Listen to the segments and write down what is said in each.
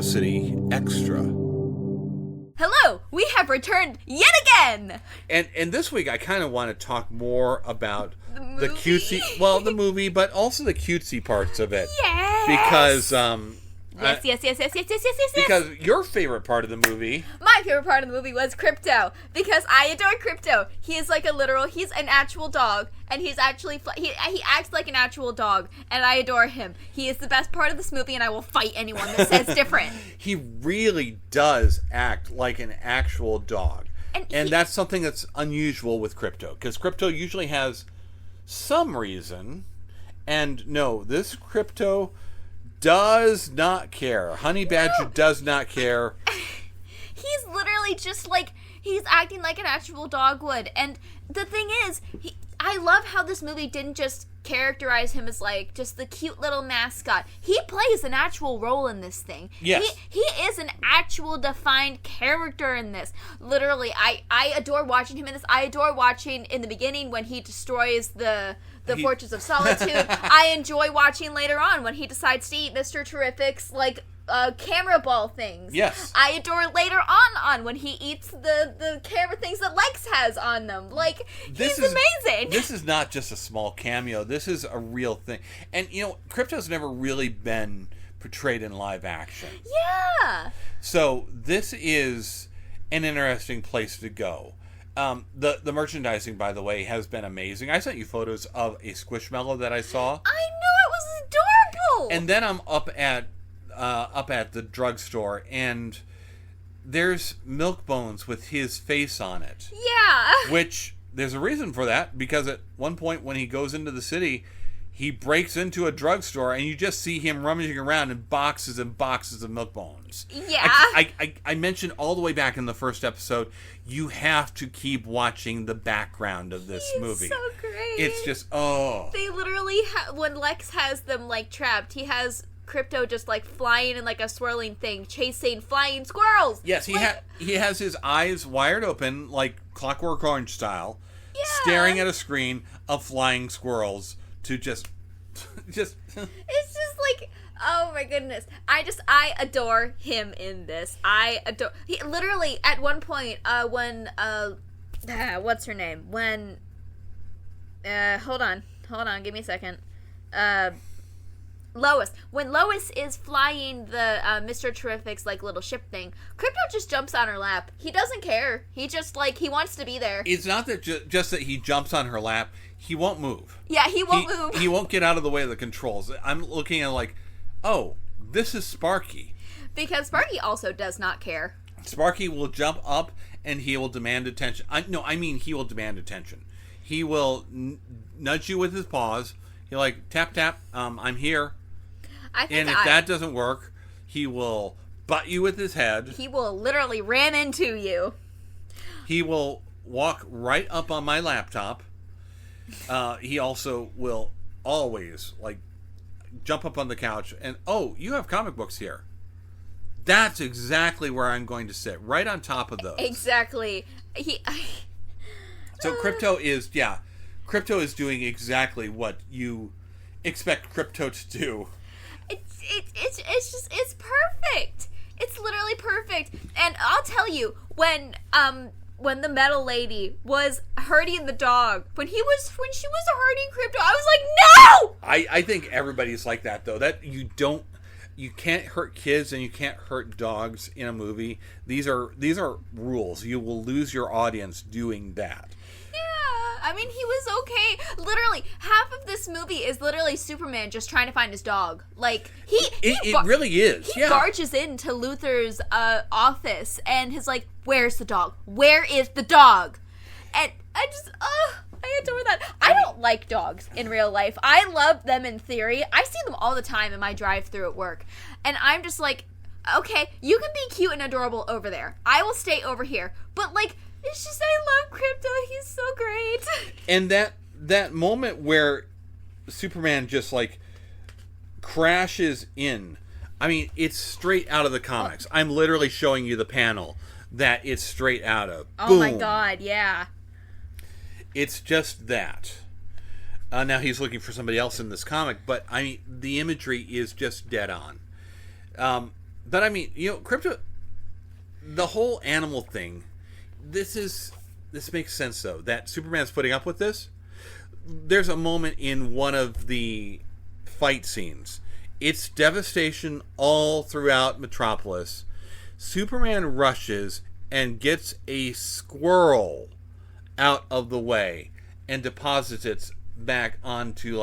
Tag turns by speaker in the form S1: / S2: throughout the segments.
S1: Curiosity Extra.
S2: Hello, we have returned yet again!
S1: And this week I kind of want to talk more about
S2: The
S1: cutesy, the movie, but also the cutesy parts of it.
S2: Yes!
S1: Because,
S2: Yes.
S1: because your favorite part of the movie...
S2: My favorite part of the movie was Krypto, because I adore Krypto. He is he's an actual dog, and he's actually, he acts like an actual dog, and I adore him. He is the best part of this movie, and I will fight anyone that says different.
S1: He really does act like an actual dog. And that's something that's unusual with Krypto, because Krypto usually has some reason, and no, this Krypto does not care. Honey Badger does not care.
S2: He's literally just he's acting like an actual dog would. And the thing is, I love how this movie didn't just characterize him as just the cute little mascot. He plays an actual role in this thing.
S1: Yes.
S2: He is an actual defined character in this. Literally, I adore watching him in this. I adore watching in the beginning when he destroys the Fortress of Solitude. I enjoy watching later on when he decides to eat Mr. Terrific's camera ball things.
S1: Yes.
S2: I adore later on when he eats the camera things that Lex has on them. He's amazing.
S1: This is not just a small cameo. This is a real thing. And, Krypto's never really been portrayed in live action.
S2: Yeah.
S1: So this is an interesting place to go. The merchandising, by the way, has been amazing. I sent you photos of a Squishmallow that I saw.
S2: I know, it was adorable.
S1: And then I'm up at the drugstore, and there's Milk Bones with his face on it.
S2: Yeah.
S1: Which, there's a reason for that, because at one point when he goes into the city, he breaks into a drugstore, and you just see him rummaging around in boxes and boxes of Milk Bones.
S2: Yeah.
S1: I mentioned all the way back in the first episode, you have to keep watching the background of this movie.
S2: So great.
S1: It's just, oh.
S2: They literally, when Lex has them, trapped, he has Krypto just flying in a swirling thing, chasing flying squirrels.
S1: Yes, he has his eyes wired open, like Clockwork Orange style, staring at a screen of flying squirrels to just
S2: it's just oh my goodness. I adore him in this. He literally at one point when what's her name? When hold on, give me a second. Lois. When Lois is flying the Mr. Terrific's little ship thing, Krypto just jumps on her lap. He doesn't care. He just he wants to be there.
S1: It's not that just that he jumps on her lap. He won't move.
S2: Yeah, he won't move.
S1: He won't get out of the way of the controls. I'm looking at oh, this is Sparky.
S2: Because Sparky also does not care.
S1: Sparky will jump up and he will demand attention. He will demand attention. He will nudge you with his paws. He'll tap, tap, I'm here. And if that doesn't work, he will butt you with his head.
S2: He will literally ram into you.
S1: He will walk right up on my laptop. He also will always, jump up on the couch and, oh, you have comic books here. That's exactly where I'm going to sit, right on top of those.
S2: Exactly.
S1: So Krypto is doing exactly what you expect Krypto to do.
S2: It's perfect. It's literally perfect. And I'll tell you, when the metal lady was hurting the dog, when she was hurting Krypto, I was like, no!
S1: I think everybody's like that, though. That you can't hurt kids and you can't hurt dogs in a movie. These are rules. You will lose your audience doing that.
S2: I mean, he was okay. Literally, half of this movie is literally Superman just trying to find his dog.
S1: It really is.
S2: He barges into Luthor's office and is like, "Where's the dog? Where is the dog?" And I adore that. I don't like dogs in real life. I love them in theory. I see them all the time in my drive-thru at work, and I'm just like, okay, you can be cute and adorable over there. I will stay over here, but it's just, I love Krypto. He's so great.
S1: And that moment where Superman just crashes in. I mean, it's straight out of the comics. I'm literally showing you the panel that it's straight out of.
S2: Oh
S1: Boom.
S2: My God, yeah.
S1: It's just that. Now he's looking for somebody else in this comic, but the imagery is just dead on. But I mean, Krypto, the whole animal thing, this makes sense though, that Superman's putting up with this. There's a moment in one of the fight scenes. It's devastation all throughout Metropolis. Superman rushes and gets a squirrel out of the way and deposits it back onto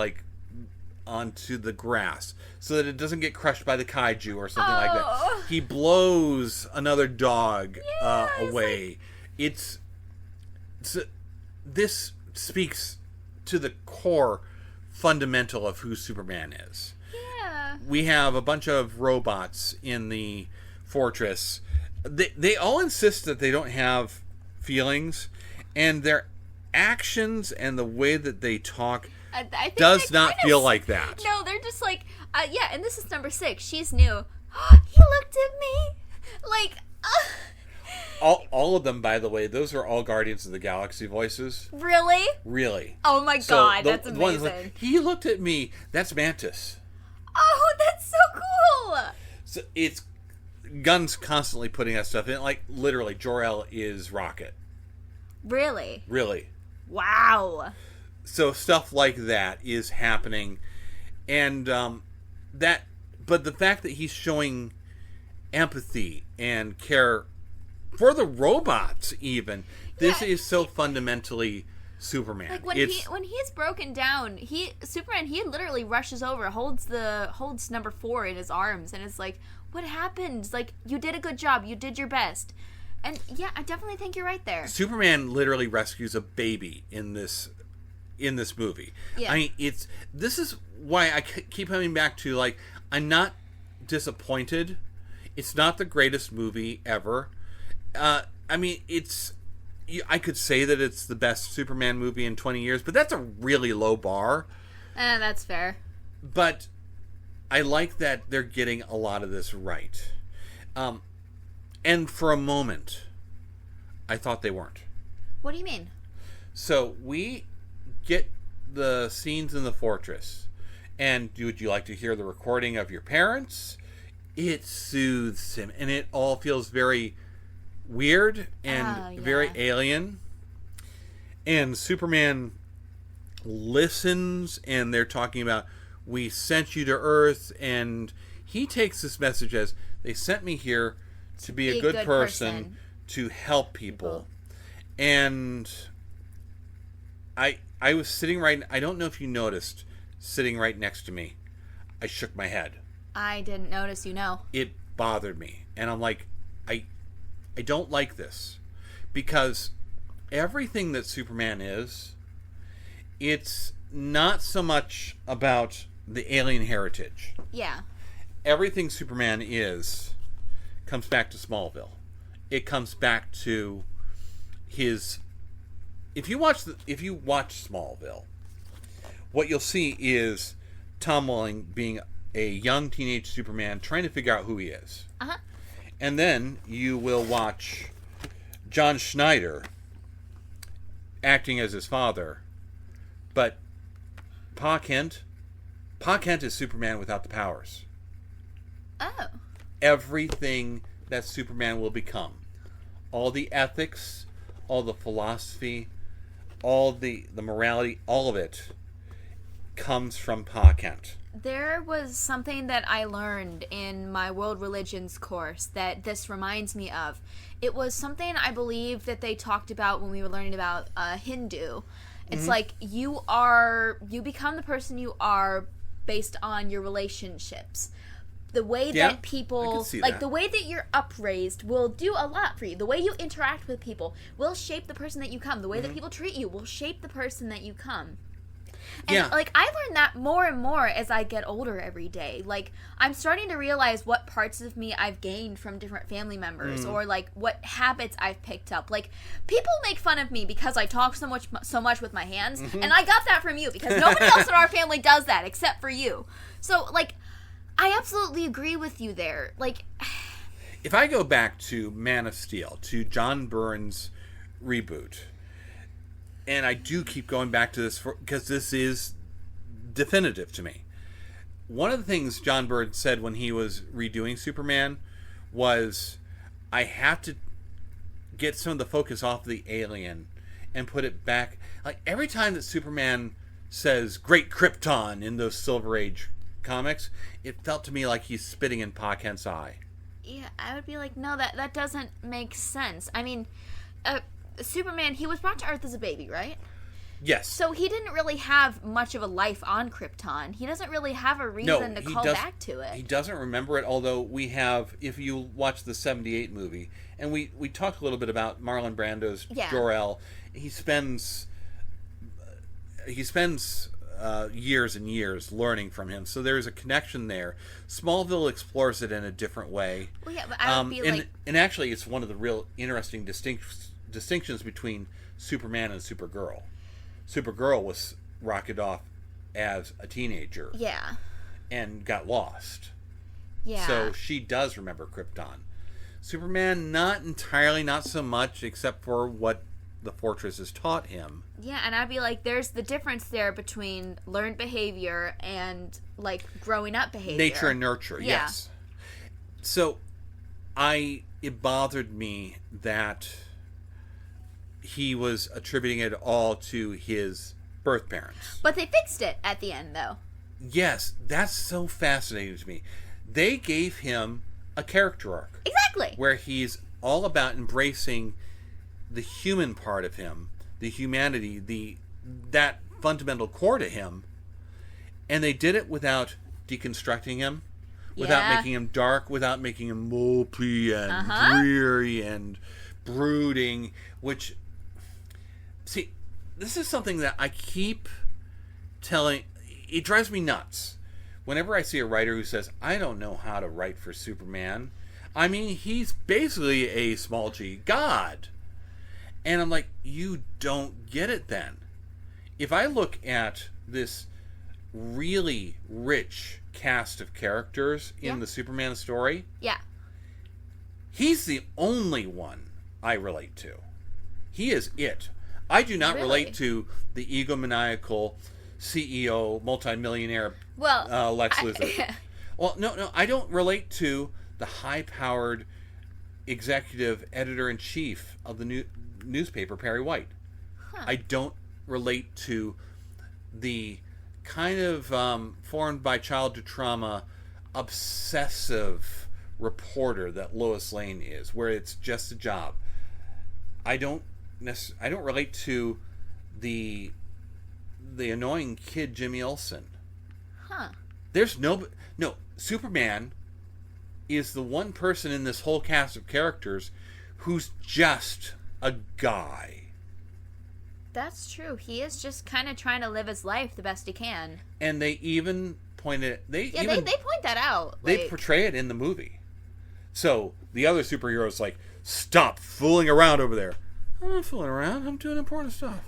S1: the grass so that it doesn't get crushed by the kaiju or something like that. He blows another dog away. This speaks to the core fundamental of who Superman is.
S2: Yeah.
S1: We have a bunch of robots in the fortress. They all insist that they don't have feelings, and their actions and the way that they talk does not feel like that.
S2: No, they're just like, and this is number 6. She's new. He looked at me like.
S1: All of them, by the way, those are all Guardians of the Galaxy voices.
S2: Really?
S1: Really.
S2: Oh my god, that's amazing.
S1: Like, he looked at me. That's Mantis.
S2: Oh, that's so cool.
S1: So it's Gunn's constantly putting that stuff in. Like, literally, Jor-El is Rocket.
S2: Really?
S1: Really.
S2: Wow.
S1: So stuff like that is happening. And but the fact that he's showing empathy and care for the robots, even, this is so fundamentally Superman.
S2: Like when he's broken down, Superman literally rushes over, holds number 4 in his arms, and is like, "What happened? Like, you did a good job. You did your best." And yeah, I definitely think you're right there.
S1: Superman literally rescues a baby in this movie. Yeah. I mean, this is why I keep coming back to, like, I'm not disappointed. It's not the greatest movie ever. I mean, I could say that it's the best Superman movie in 20 years, but that's a really low bar.
S2: That's fair.
S1: But I like that they're getting a lot of this right. And for a moment, I thought they weren't.
S2: What do you mean?
S1: So we get the scenes in the fortress, and would you like to hear the recording of your parents? It soothes him, and it all feels very weird and very alien. And Superman listens, and they're talking about, we sent you to Earth, and he takes this message as, they sent me here to be a good person to help people. And I was sitting I don't know if you noticed, sitting right next to me, I shook my head.
S2: I didn't notice,
S1: It bothered me. And I'm like, I don't like this, because everything that Superman is, it's not so much about the alien heritage.
S2: Yeah.
S1: Everything Superman is comes back to Smallville. It comes back to his. If you watch Smallville, what you'll see is Tom Welling being a young teenage Superman trying to figure out who he is.
S2: Uh-huh.
S1: And then you will watch John Schneider acting as his father. But Pa Kent is Superman without the powers.
S2: Oh.
S1: Everything that Superman will become. All the ethics, all the philosophy, all the morality, all of it comes from Pa Kent.
S2: There was something that I learned in my world religions course that this reminds me of. It was something I believe that they talked about when we were learning about Hindu. It's like you become the person you are based on your relationships. The way that people, like the way that you're upraised will do a lot for you. The way you interact with people will shape the person that you become. The way that people treat you will shape the person that you become. And, like, I learn that more and more as I get older every day. Like, I'm starting to realize what parts of me I've gained from different family members or, like, what habits I've picked up. Like, people make fun of me because I talk so much with my hands, and I got that from you because nobody else in our family does that except for you. So, like, I absolutely agree with you there. Like,
S1: if I go back to Man of Steel, to John Byrne's reboot, and I do keep going back to this because this is definitive to me. One of the things John Byrne said when he was redoing Superman was I have to get some of the focus off the alien and put it back. Like, every time that Superman says "Great Krypton" in those Silver Age comics, it felt to me like he's spitting in Pa Kent's eye.
S2: Yeah, I would be like, no, that doesn't make sense. I mean, Superman, he was brought to Earth as a baby, right?
S1: Yes.
S2: So he didn't really have much of a life on Krypton. He doesn't really have a reason to call back to it.
S1: He doesn't remember it, although we have, if you watch the 78 movie, and we talked a little bit about Marlon Brando's Jor-El, he spends years and years learning from him. So there's a connection there. Smallville explores it in a different way.
S2: Well, yeah, but I would be
S1: and actually, it's one of the real interesting distinctions between Superman and Supergirl. Supergirl was rocketed off as a teenager.
S2: Yeah.
S1: And got lost.
S2: Yeah.
S1: So she does remember Krypton. Superman, not entirely, not so much, except for what the Fortress has taught him.
S2: Yeah, and I'd be like, there's the difference there between learned behavior and, like, growing up behavior.
S1: Nature and nurture, yes. So, it bothered me that he was attributing it all to his birth parents.
S2: But they fixed it at the end, though.
S1: Yes, that's so fascinating to me. They gave him a character arc.
S2: Exactly.
S1: Where he's all about embracing the human part of him, the humanity, that fundamental core to him, and they did it without deconstructing him, without making him dark, without making him mopey and dreary and brooding, which, see, this is something that I keep telling, it drives me nuts. Whenever I see a writer who says, I don't know how to write for Superman, I mean, he's basically a small g god. And I'm like, you don't get it then. If I look at this really rich cast of characters in the Superman story, he's the only one I relate to. He is it. I do not relate to the egomaniacal CEO, multimillionaire Lex Luthor. Well, no, I don't relate to the high-powered executive editor-in-chief of the newspaper, Perry White. I don't relate to the kind of formed by childhood trauma obsessive reporter that Lois Lane is, where it's just a job. I don't relate to the annoying kid Jimmy Olsen. There's no Superman is the one person in this whole cast of characters who's just a guy.
S2: That's true. He is just kind of trying to live his life the best he can. And
S1: they even point
S2: they point that out.
S1: They portray it in the movie. So the other superheroes like, stop fooling around over there. I'm not fooling around. I'm doing important stuff.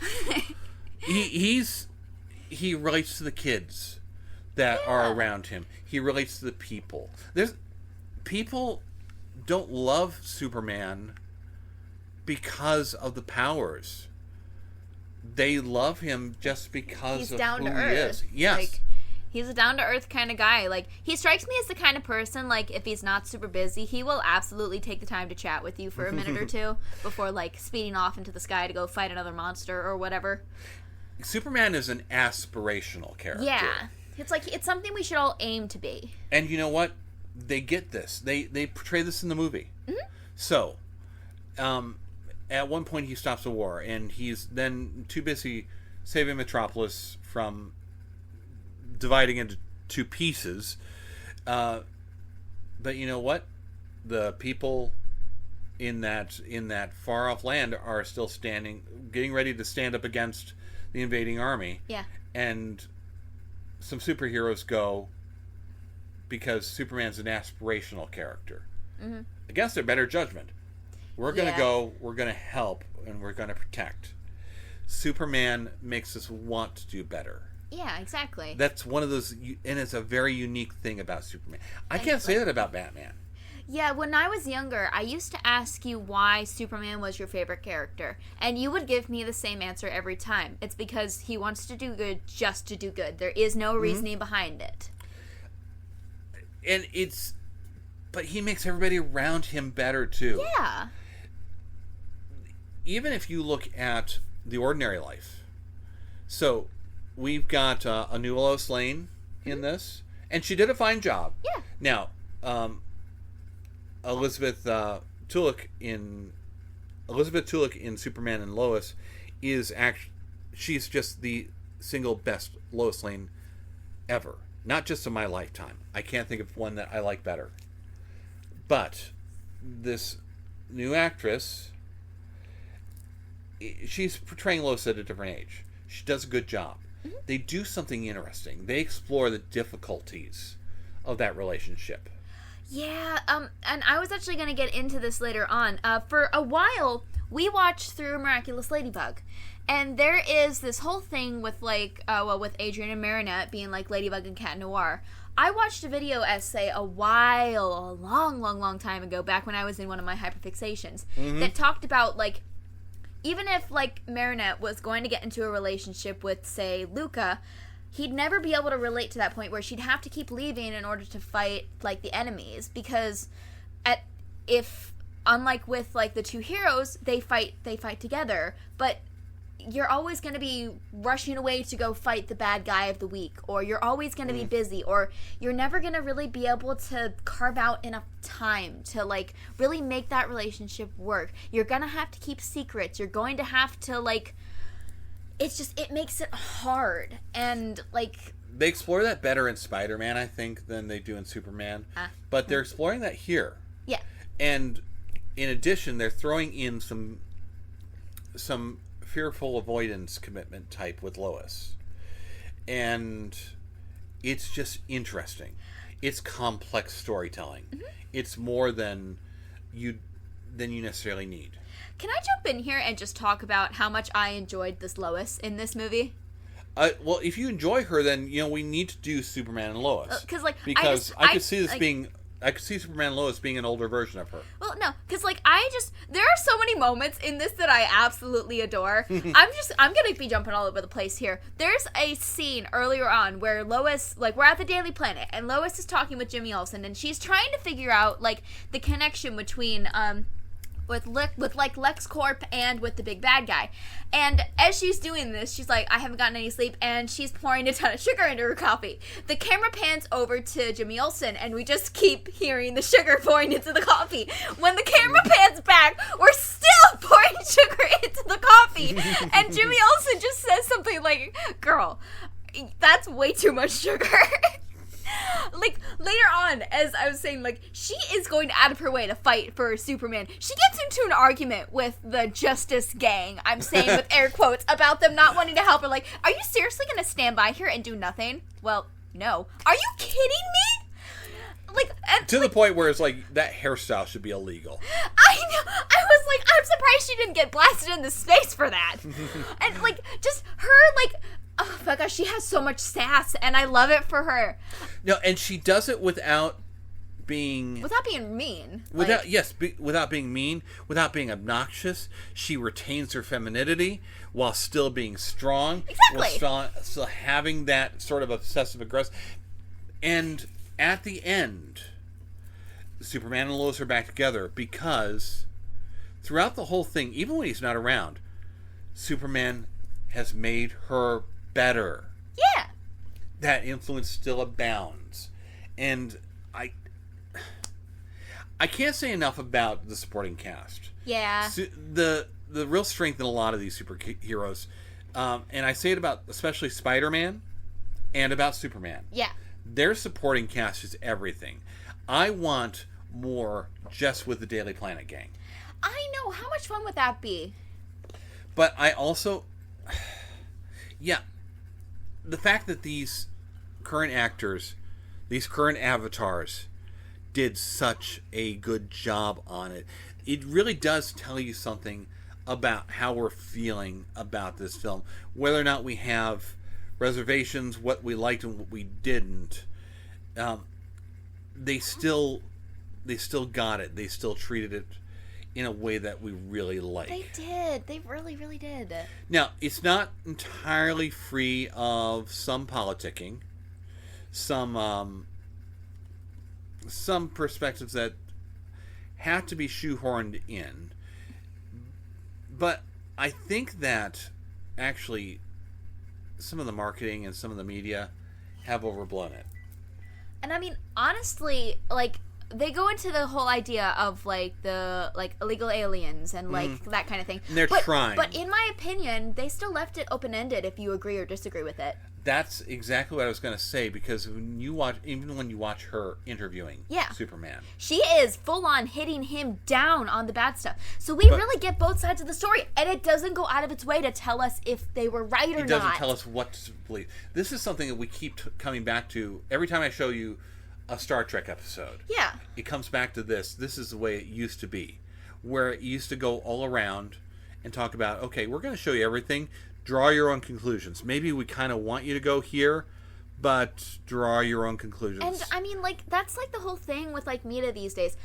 S1: He relates to the kids that are around him. He relates to the people. People don't love Superman because of the powers. They love him just because of who he is. Yes.
S2: Like, he's a down-to-earth kind of guy. Like, he strikes me as the kind of person, like, if he's not super busy, he will absolutely take the time to chat with you for a minute or two before, like, speeding off into the sky to go fight another monster or whatever.
S1: Superman is an aspirational character.
S2: Yeah. It's like, it's something we should all aim to be.
S1: And you know what? They get this. They portray this in the movie. Mm-hmm. So, at one point he stops a war, and he's then too busy saving Metropolis from dividing into two pieces. But you know what? The people in that far off land are still getting ready to stand up against the invading army.
S2: Yeah.
S1: And some superheroes go because Superman's an aspirational character. Mm-hmm. Against their better judgment. We're going to go, we're going to help, and we're going to protect. Superman makes us want to do better.
S2: Yeah, exactly.
S1: That's one of those, and it's a very unique thing about Superman. I can't say that about Batman.
S2: Yeah, when I was younger, I used to ask you why Superman was your favorite character, and you would give me the same answer every time. It's because he wants to do good just to do good. There is no reasoning behind it.
S1: And it's but he makes everybody around him better too.
S2: Yeah.
S1: Even if you look at The Ordinary Life, so we've got a new Lois Lane in this, and she did a fine job.
S2: Yeah.
S1: Now, Elizabeth Tulloch in Superman and Lois is she's just the single best Lois Lane ever. Not just in my lifetime. I can't think of one that I like better. But this new actress, she's portraying Lois at a different age. She does a good job. Mm-hmm. They do something interesting. They explore the difficulties of that relationship.
S2: Yeah, and I was actually going to get into this later on. For a while, we watched through Miraculous Ladybug. And there is this whole thing with, like, with Adrian and Marinette being, like, Ladybug and Cat Noir. I watched a video essay a long time ago, back when I was in one of my hyperfixations, that talked about, like, even if, like, Marinette was going to get into a relationship with, say, Luca, he'd never be able to relate to that point where she'd have to keep leaving in order to fight, like, the enemies. Because unlike with, like, the two heroes, they fight together, but you're always going to be rushing away to go fight the bad guy of the week, or you're always going to be busy, or you're never going to really be able to carve out enough time to, like, really make that relationship work. You're going to have to keep secrets. You're going to have to, like, it makes it hard. And, like,
S1: they explore that better in Spider-Man, I think, than they do in Superman. But they're exploring that here.
S2: Yeah.
S1: And in addition, they're throwing in some fearful avoidance commitment type with Lois. And it's just interesting. It's complex storytelling. Mm-hmm. It's more than you necessarily need.
S2: Can I jump in here and just talk about how much I enjoyed this Lois in this movie?
S1: Well, if you enjoy her, then, we need to do Superman and Lois.
S2: Because
S1: I could see this being... I could see Superman and Lois being an older version of her.
S2: Well, no, because, like, there are so many moments in this that I absolutely adore. I'm going to be jumping all over the place here. There's a scene earlier on where Lois, like, we're at the Daily Planet, and Lois is talking with Jimmy Olsen, and she's trying to figure out, like, the connection between, with LexCorp and with the big bad guy. And as she's doing this, she's like, I haven't gotten any sleep, and she's pouring a ton of sugar into her coffee. The camera pans over to Jimmy Olsen, and we just keep hearing the sugar pouring into the coffee. When the camera pans back, we're still pouring sugar into the coffee. And Jimmy Olsen just says something like, girl, that's way too much sugar. Like, later on, as I was saying, like, she is going out of her way to fight for Superman. She gets into an argument with the Justice Gang, I'm saying with air quotes, about them not wanting to help her. Like, are you seriously going to stand by here and do nothing? Well, no. Are you kidding me? Like,
S1: to the point where it's like, that hairstyle should be illegal.
S2: I know. I was like, I'm surprised she didn't get blasted into space for that. And, like, just her, like... Oh my gosh, she has so much sass, and I love it for her.
S1: No, and she does it without being
S2: mean.
S1: Without being mean, without being obnoxious. She retains her femininity while still being strong.
S2: Exactly.
S1: While still having that sort of obsessive aggressive. And at the end, Superman and Lois are back together because throughout the whole thing, even when he's not around, Superman has made her better.
S2: Yeah.
S1: That influence still abounds. And I can't say enough about the supporting cast.
S2: Yeah.
S1: So the real strength in a lot of these superheroes, and I say it about especially Spider-Man and about Superman.
S2: Yeah.
S1: Their supporting cast is everything. I want more just with the Daily Planet gang.
S2: I know. How much fun would that be?
S1: But I also... Yeah, the fact that these current actors, these current avatars, did such a good job on it, it really does tell you something about how we're feeling about this film. Whether or not we have reservations, what we liked and what we didn't, they still got it. They still treated it in a way that we really like.
S2: They did. They really, really did.
S1: Now, it's not entirely free of some politicking, some some perspectives that have to be shoehorned in. But I think that actually some of the marketing and some of the media have overblown it.
S2: And I mean, honestly, like, they go into the whole idea of, like, the, like, illegal aliens and, like, that kind of thing.
S1: And they're trying.
S2: But in my opinion, they still left it open-ended if you agree or disagree with it.
S1: That's exactly what I was going to say, because when you watch her interviewing Superman,
S2: she is full-on hitting him down on the bad stuff. So we really get both sides of the story, and it doesn't go out of its way to tell us if they were right or not.
S1: It doesn't tell us what to believe. This is something that we keep coming back to every time I show you a Star Trek episode.
S2: Yeah.
S1: It comes back to this. This is the way it used to be, where it used to go all around and talk about, okay, we're going to show you everything. Draw your own conclusions. Maybe we kind of want you to go here, but draw your own conclusions.
S2: And, I mean, like, that's, like, the whole thing with, like, media these days.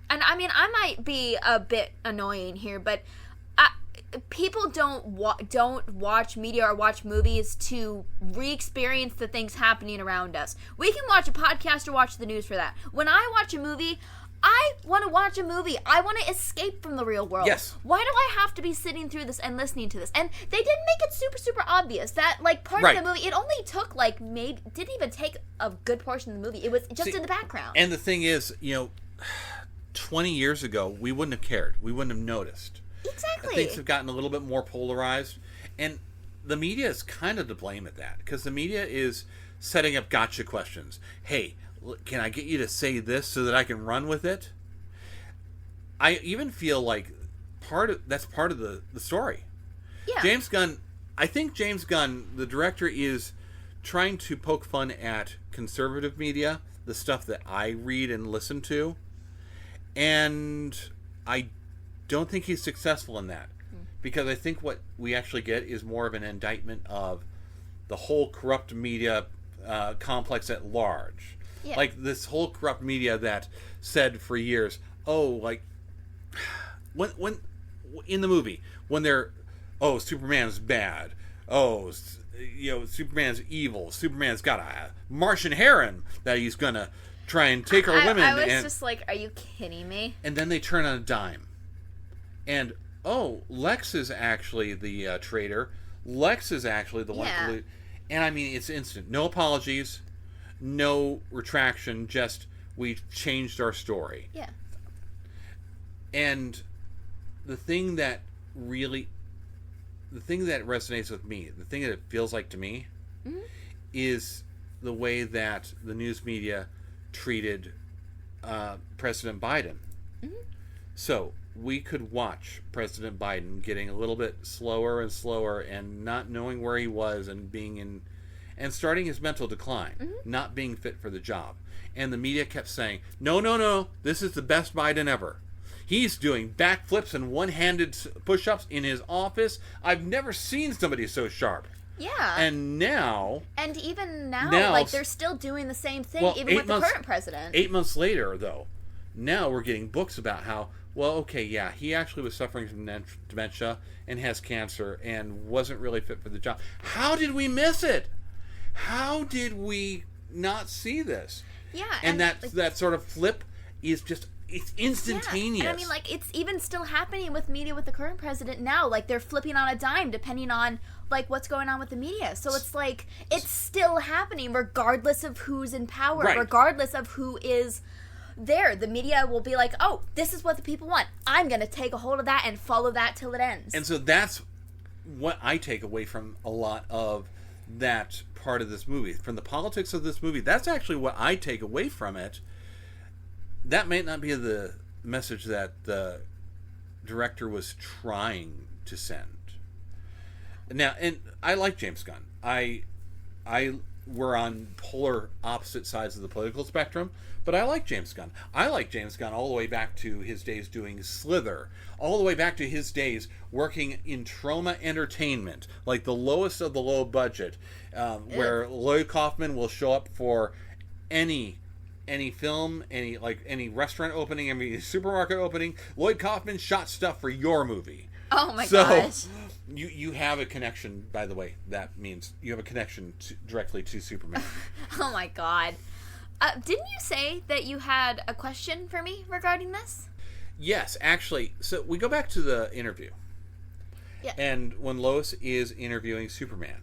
S2: And, I mean, I might be a bit annoying here, but people don't watch media or watch movies to re-experience the things happening around us. We can watch a podcast or watch the news for that. When I watch a movie, I want to watch a movie. I want to escape from the real world.
S1: Yes.
S2: Why do I have to be sitting through this and listening to this? And they didn't make it super, super obvious that, like, part of the movie, it only took, like, maybe, didn't even take a good portion of the movie. It was just in the background.
S1: And the thing is, 20 years ago, we wouldn't have cared. We wouldn't have noticed.
S2: Exactly.
S1: Things have gotten a little bit more polarized. And the media is kind of to blame at that, because the media is setting up gotcha questions. Hey, can I get you to say this so that I can run with it? I even feel like that's part of the story.
S2: Yeah.
S1: James Gunn, I think James Gunn, the director, is trying to poke fun at conservative media, the stuff that I read and listen to, and I don't think he's successful in that, because I think what we actually get is more of an indictment of the whole corrupt media complex at large.
S2: Yeah.
S1: Like this whole corrupt media that said for years, oh, like when in the movie when they're, oh, Superman's bad, oh, Superman's evil, Superman's got a Martian harem that he's gonna try and take our women.
S2: I was just like, are you kidding me?
S1: And then they turn on a dime, and oh, Lex is actually the traitor. Lex is actually the one.
S2: Yeah.
S1: And I mean, it's instant. No apologies. No retraction, just we changed our story.
S2: Yeah.
S1: And the thing that resonates with me, the thing that it feels like to me, is the way that the news media treated President Biden. So we could watch President Biden getting a little bit slower and slower and not knowing where he was and being in and starting his mental decline, not being fit for the job. And the media kept saying, no, this is the best Biden ever. He's doing backflips and one-handed push-ups in his office. I've never seen somebody so sharp.
S2: Yeah.
S1: And
S2: even now, like, they're still doing the same thing, even with the current president.
S1: 8 months later, though, now we're getting books about how, well, okay, yeah, he actually was suffering from dementia and has cancer and wasn't really fit for the job. How did we miss it? How did we not see this?
S2: Yeah.
S1: And that sort of flip is just, it's instantaneous.
S2: Yeah. And I mean, like, it's even still happening with media with the current president now. Like, they're flipping on a dime depending on, like, what's going on with the media. So it's like, it's still happening regardless of who's in power, regardless of who is there. The media will be like, oh, this is what the people want. I'm going to take a hold of that and follow that till it ends.
S1: And so that's what I take away from a lot of that part of this movie. From the politics of this movie, that's actually what I take away from it. That may not be the message that the director was trying to send. Now, and I like James Gunn. We're on polar opposite sides of the political spectrum, but I like James Gunn. I like James Gunn all the way back to his days doing Slither, all the way back to his days working in Troma Entertainment, like the lowest of the low budget, where Lloyd Kaufman will show up for any film, any restaurant opening, any supermarket opening. Lloyd Kaufman shot stuff for your movie.
S2: Oh my gosh.
S1: You have a connection, by the way. That means you have a connection directly to Superman.
S2: Oh my god. Didn't you say that you had a question for me regarding this?
S1: Yes, actually. So we go back to the interview.
S2: Yeah.
S1: And when Lois is interviewing Superman.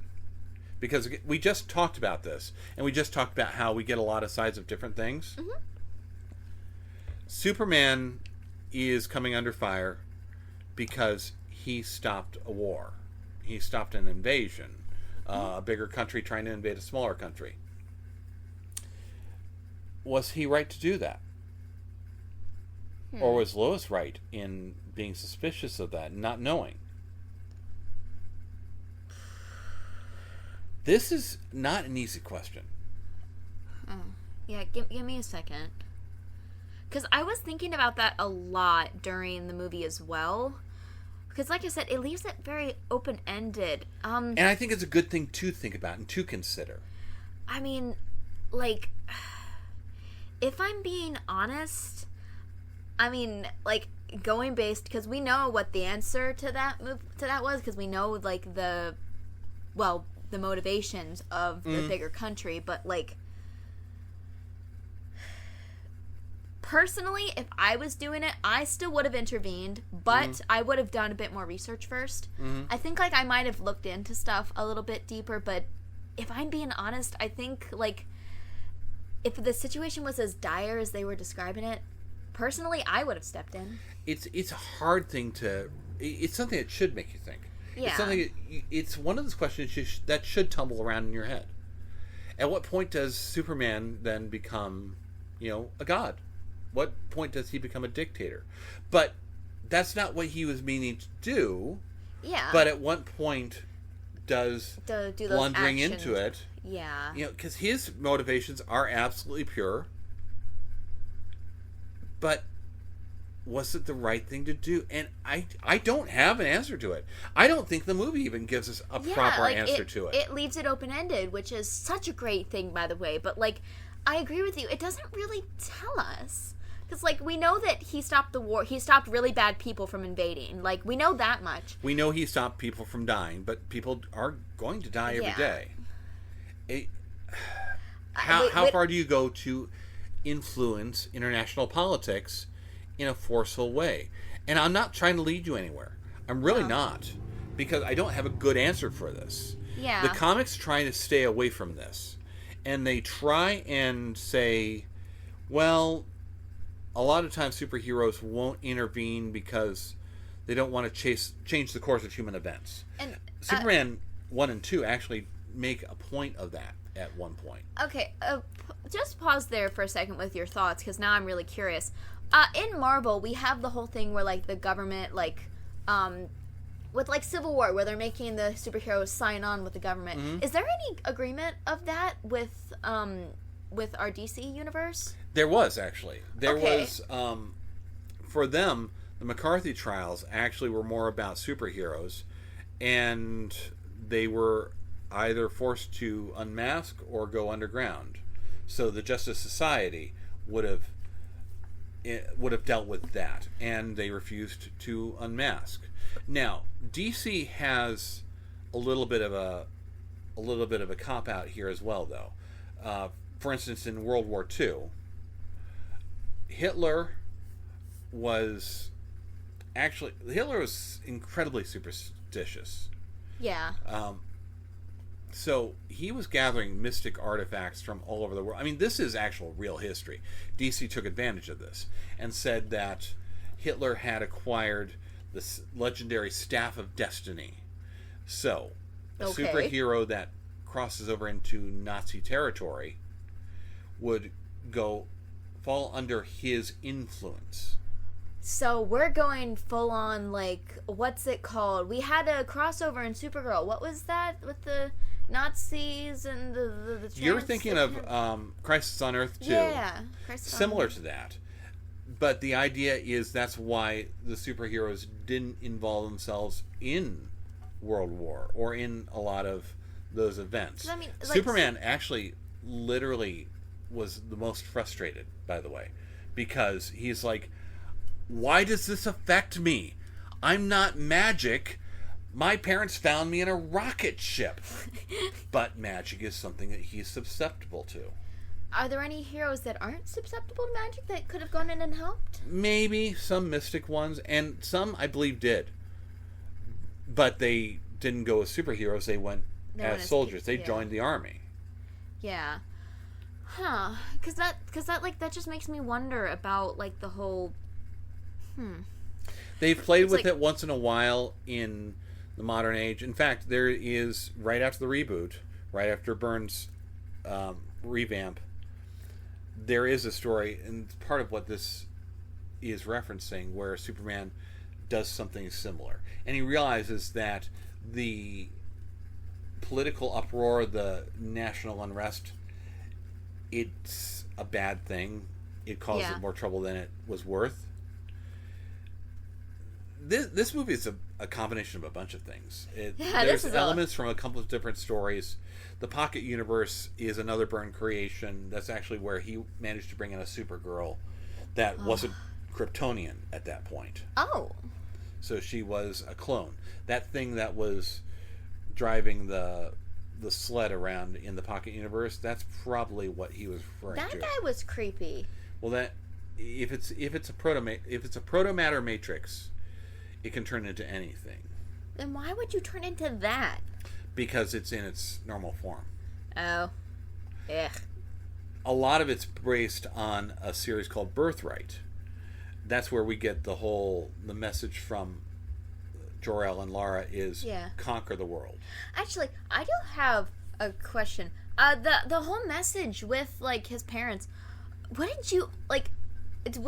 S1: Because we just talked about this. And we just talked about how we get a lot of sides of different things. Mm-hmm. Superman is coming under fire because he stopped a war. He stopped an invasion. A bigger country trying to invade a smaller country. Was he right to do that? Or was Lois right in being suspicious of that and not knowing? This is not an easy question.
S2: Yeah, give me a second. Because I was thinking about that a lot during the movie as well. Because, like I said, it leaves it very open-ended.
S1: And I think it's a good thing to think about and to consider.
S2: I mean, like, if I'm being honest, going based, because we know what the answer to that was, because we know, like, the motivations of the bigger country, but, like, personally, if I was doing it, I still would have intervened, but I would have done a bit more research first. I think, like, I might have looked into stuff a little bit deeper, but if I'm being honest, I think, like, if the situation was as dire as they were describing it, personally, I would have stepped in.
S1: It's a hard thing to... It's something that should make you think.
S2: Yeah.
S1: It's one of those questions that should tumble around in your head. At what point does Superman then become, a god? What point does he become a dictator? But that's not what he was meaning to do.
S2: Yeah.
S1: But at what point does
S2: do those
S1: blundering
S2: actions.
S1: into it...
S2: Yeah.
S1: Because his motivations are absolutely pure. But was it the right thing to do? And I don't have an answer to it. I don't think the movie even gives us a proper answer to it.
S2: It leaves it open-ended, which is such a great thing, by the way. But, like, I agree with you. It doesn't really tell us. Because, like, we know that he stopped the war. He stopped really bad people from invading. Like, we know that much.
S1: We know he stopped people from dying, but people are going to die every day. How far do you go to influence international politics in a forceful way? And I'm not trying to lead you anywhere. I'm really not. Because I don't have a good answer for this.
S2: Yeah.
S1: The comics try to stay away from this. And they try and say, well, a lot of times superheroes won't intervene because they don't want to change the course of human events. And Superman 1 and 2 actually make a point of that at one point.
S2: Okay, just pause there for a second with your thoughts, because now I'm really curious. In Marvel, we have the whole thing where, like, the government, like, with, like, Civil War, where they're making the superheroes sign on with the government. Mm-hmm. Is there any agreement of that with our DC universe?
S1: There was, actually. There was, for them, the McCarthy trials actually were more about superheroes, and they were either forced to unmask or go underground. So the Justice Society would have dealt with that, and they refused to unmask. Now, DC has a little bit of a cop out here as well, though. For instance, in World War II, Hitler was incredibly superstitious.
S2: Yeah.
S1: So he was gathering mystic artifacts from all over the world. I mean, this is actual real history. DC took advantage of this and said that Hitler had acquired this legendary Staff of Destiny. So, a superhero that crosses over into Nazi territory would fall under his influence.
S2: So we're going full on, like, what's it called? We had a crossover in Supergirl. What was that with the Nazis and the
S1: You're thinking of Crisis on Earth 2.
S2: Yeah.
S1: Similar to that. But the idea is that's why the superheroes didn't involve themselves in World War or in a lot of those events. I mean, like, Superman actually literally was the most frustrated, by the way, because he's like, why does this affect me? I'm not magic. My parents found me in a rocket ship. But magic is something that he's susceptible to.
S2: Are there any heroes that aren't susceptible to magic that could have gone in and helped?
S1: Maybe some mystic ones, and some I believe did. But they didn't go as superheroes. They went as soldiers. They joined the army.
S2: Yeah. Huh. Because that just makes me wonder about, like, the whole...
S1: They've played with it once in a while in the modern age. In fact, there is, right after the reboot, right after Byrne's revamp, there is a story, and part of what this is referencing, where Superman does something similar. And he realizes that the political uproar, the national unrest, it's a bad thing. It causes more trouble than it was worth. This movie is a combination of a bunch of things. There's elements from a couple of different stories. The Pocket Universe is another Byrne creation. That's actually where he managed to bring in a Supergirl that wasn't Kryptonian at that point.
S2: Oh.
S1: So she was a clone. That thing that was driving the sled around in the Pocket Universe, that's probably what he was referring to.
S2: That guy was creepy.
S1: Well, that if it's a proto-matter matrix, it can turn into anything.
S2: Then why would you turn into that?
S1: Because it's in its normal form.
S2: Oh. Ugh.
S1: A lot of it's based on a series called Birthright. That's where we get the message from Jor-El and Lara is conquer the world.
S2: Actually, I do have a question. The whole message with, like, his parents, what did you, like, did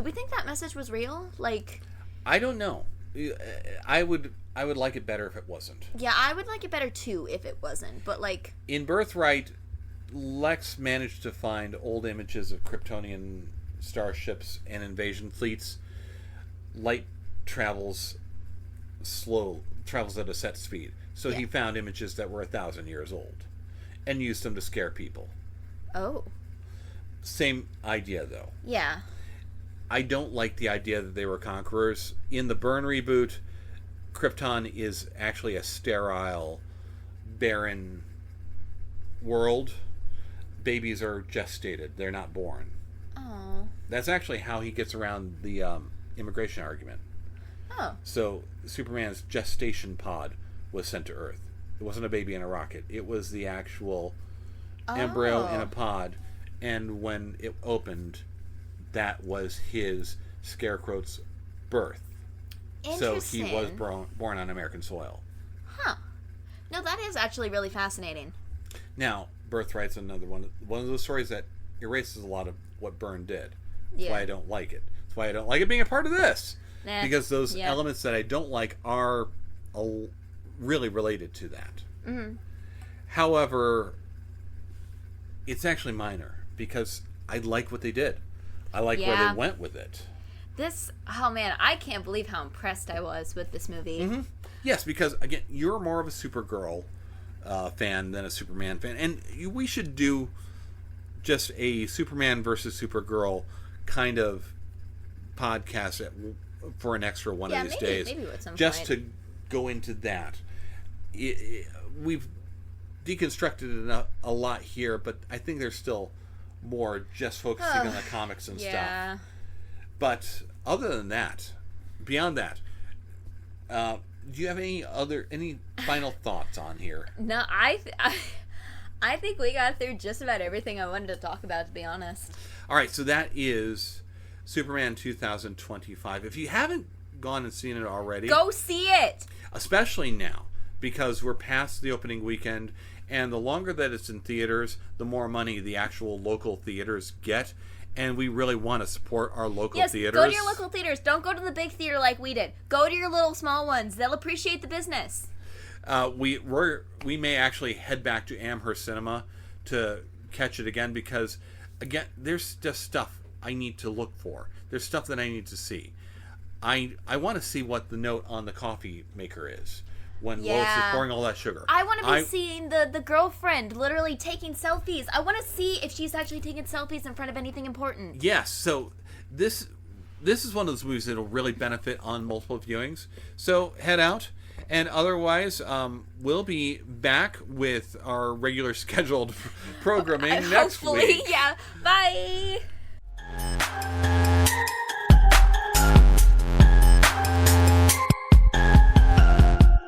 S2: we think that message was real? Like,
S1: I don't know. I would like it better if it wasn't.
S2: Yeah, I would like it better too if it wasn't. But, like,
S1: in Birthright, Lex managed to find old images of Kryptonian starships and invasion fleets. Light travels at a set speed. So he found images that were 1,000 years old and used them to scare people.
S2: Oh.
S1: Same idea, though.
S2: Yeah.
S1: I don't like the idea that they were conquerors. In the Byrne reboot, Krypton is actually a sterile, barren world. Babies are gestated. They're not born.
S2: Oh.
S1: That's actually how he gets around the immigration argument.
S2: Oh.
S1: So Superman's gestation pod was sent to Earth. It wasn't a baby in a rocket. It was the actual embryo in a pod. And when it opened, that was his Scarecrow's birth. So he was born on American soil.
S2: Huh. No, that is actually really fascinating.
S1: Now, Birthright's another one of those stories that erases a lot of what Byrne did. That's why I don't like it. That's why I don't like it being a part of this. Because those elements that I don't like are really related to that. Mm-hmm. However, it's actually minor because I like what they did. I like where they went with it.
S2: I can't believe how impressed I was with this movie.
S1: Mm-hmm. Yes, because, again, you're more of a Supergirl fan than a Superman fan. And we should do just a Superman versus Supergirl kind of podcast for an extra one of these days.
S2: Maybe at some
S1: just
S2: point.
S1: To go into that. We've deconstructed it a lot here, but I think there's still more just focusing on the comics and stuff. But other than that, beyond that, do you have any final thoughts on here?
S2: No, I think we got through just about everything I wanted to talk about, to be honest.
S1: All right, so that is Superman 2025. If you haven't gone and seen it already,
S2: go see it.
S1: Especially now, because we're past the opening weekend, and the longer that it's in theaters, the more money the actual local theaters get. And we really want to support our local theaters.
S2: Go to your local theaters. Don't go to the big theater like we did. Go to your little small ones. They'll appreciate the business.
S1: We may actually head back to Amherst Cinema to catch it again because, again, there's just stuff I need to look for. There's stuff that I need to see. I want to see what the note on the coffee maker is when Lois is pouring all that sugar.
S2: I want to be seeing the girlfriend literally taking selfies. I want to see if she's actually taking selfies in front of anything important.
S1: Yes, so this this is one of those movies that'll really benefit on multiple viewings. So head out. And otherwise, we'll be back with our regular scheduled programming next week.
S2: Hopefully, yeah. Bye.